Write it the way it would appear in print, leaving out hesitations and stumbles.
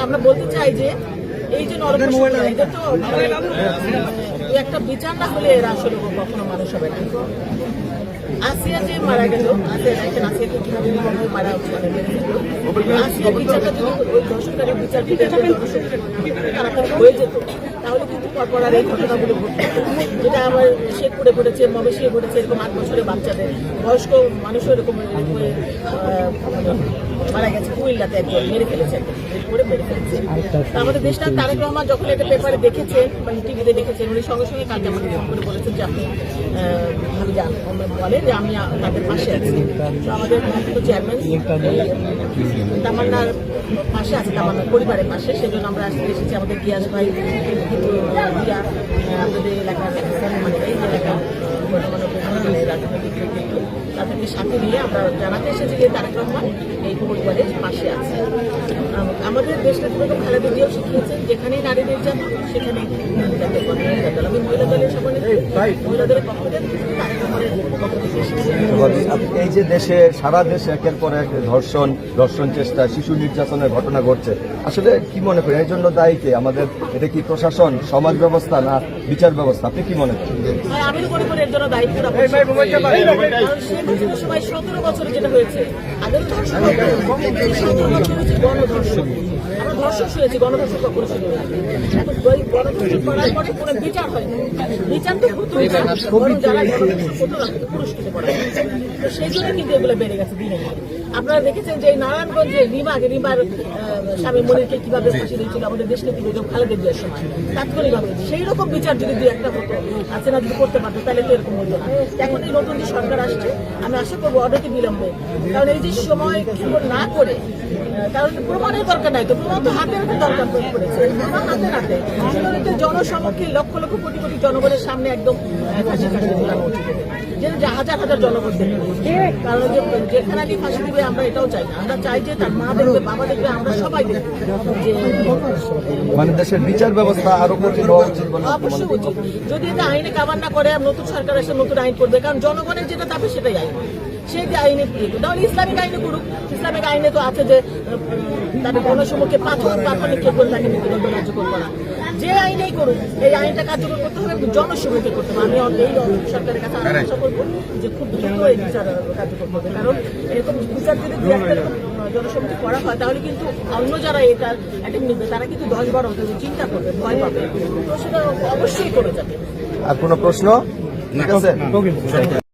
আমরা বলতে চাই যে এই যে এদের তো একটা বিচার না হলে এরা আসলে কখনো মানুষ হবে না। আসিয়া যে মারা গেল, আসিয়াকে কিভাবে মারা আসিয়া বিচারটা যদি ওই ধর্ষণকারী বিচার তাড়াতাড়ি হয়ে যেত তাহলে কিন্তু পরপর আর এই ঘটনাগুলো ঘটতো, যেটা আমার শেখপুরে ঘটেছে, মবেশিয়ে ঘটেছে, এরকম 8 বছরের বাচ্চাদের, বয়স্ক মানুষও এরকম মারা গেছে। কুমিল্লাতে একজন মেরে ফেলেছে, মেরে ফেলেছে। আমাদের দেশটা তারেক রহমান যখন একটা পেপারে দেখেছেন বা টিভিতে দেখেছেন, উনি সঙ্গে সঙ্গে কালকে আমাকে ফোন করে বলেছেন যে আপনি বলেন যে আমি তাদের পাশে আছি। তো আমাদের চেয়ারম্যান তামান্নার পাশে আছে, তামান্নার পরিবারের পাশে, সেজন্য আমরা আসতে এসেছি। আমাদের গিয়াস ভাই কিন্তু আমাদের এলাকার মানে এই এলাকার রাজনৈতিক কিন্তু তাদেরকে সাথে নিয়ে আমরা জানাতে এসেছি যে তারেক রহমান এই পরিবারের পাশে আছে। আমাদের দেশটা কিন্তু খালেদা জিয়াও শিখিয়েছেন যেখানেই নারী নির্যাতন সেখানেই আমি মহিলা দলের সভাপতি, মহিলা দলের পক্ষ থেকে তারেক রহমানের পক্ষ থেকে এই যে দেশে সারা দেশে একের পর এক ধর্ষণ চেষ্টা, শিশু নির্যাতনের ঘটনা ঘটছে, আসলে কি মনে করেন এই জন্য দায়ী কে? আমাদের এটা কি প্রশাসন, সমাজ ব্যবস্থা না বিচার ব্যবস্থা? আপনি কি মনে করেন? আমি মনে করি এর জন্য দায়ী সময় 17 বছরে যেটা হয়েছে, আগের ধর্ষণ গণধর্ষণ, আমরা ধর্ষণ শুনেছি, গণধর্ষণ কখনো শুনি না। গণধর্ষণ করার পরে কোনো বিচার হয় না, বিচার তো হতো যারা গণধর্ষণ করতো তাকে পুরস্কৃত করা হয়। তো সেই জন্য কিন্তু এগুলো বেড়ে গেছে দিনে দিনে। আপনারা দেখেছেন যে নারায়ণগঞ্জে রিমার স্বামী মনিরকে কিভাবে ফাঁসি দিয়েছিল আমাদের দেশ নেত্রী বেগম খালেদা জিয়ার সময় তাৎক্ষণিকভাবে। সেই রকম বিচার যদি দুই একটা হতো, আছে না, যদি করতে পারতো তাহলে তো এরকম হতো না। এখন এই নতুন যে সরকার আসছে, আমি আশা করবো অনেকে বিলম্বে, কারণ এই যে সময় না করে, কারণ প্রমাণের দরকার নাই, তো প্রমাণ তো হাতে হাতে দরকার পড়েছে, হাতে হাতে জনসমক্ষে লক্ষ লক্ষ কোটি কোটি জনগণের সামনে একদম ফাঁসি ঝুলানো উচিত, যে হাজার হাজার জনগণ দেখবে। কারণ যেখানে ফাঁসি দিবে আমরা এটাও চাই না, আমরা চাই যে তার মা দেখবে, বাবা দেখবে, আমরা সবাই দেখবে যে মানে দেশের বিচার ব্যবস্থা আরো কঠিন হওয়া উচিত। অবশ্যই উচিত। যদি এটা আইনে কাভার না করে, নতুন সরকার এসে নতুন আইন করবে, কারণ জনগণের যেটা চাবে সেটাই আইন, সেই যে আইনে তাহলে ইসলামিক আইনে করুক। ইসলামিক আইনে তো আছে যে তাদের গণসমুখে পাথর নিক্ষেপ করে তাকে মৃত্যুদণ্ড কার্যকর করা। যে আইনেই করুক, এই আইনটা কার্যকর করতে হবে, জনসমুখে করতে হবে। আমি এই সরকারের কাছে আশা করবো যে খুব দ্রুত এই বিচার কার্যকর করবে, কারণ এরকম বিচার যদি জনসমুখে করা হয় তাহলে কিন্তু অন্য যারা এটা অ্যাটেন্ড নিবে তারা কিন্তু 10-12 চিন্তা করবে, ভয় পাবে, তো সেটা অবশ্যই করে যাবে। আর কোনো প্রশ্ন? ঠিক আছে।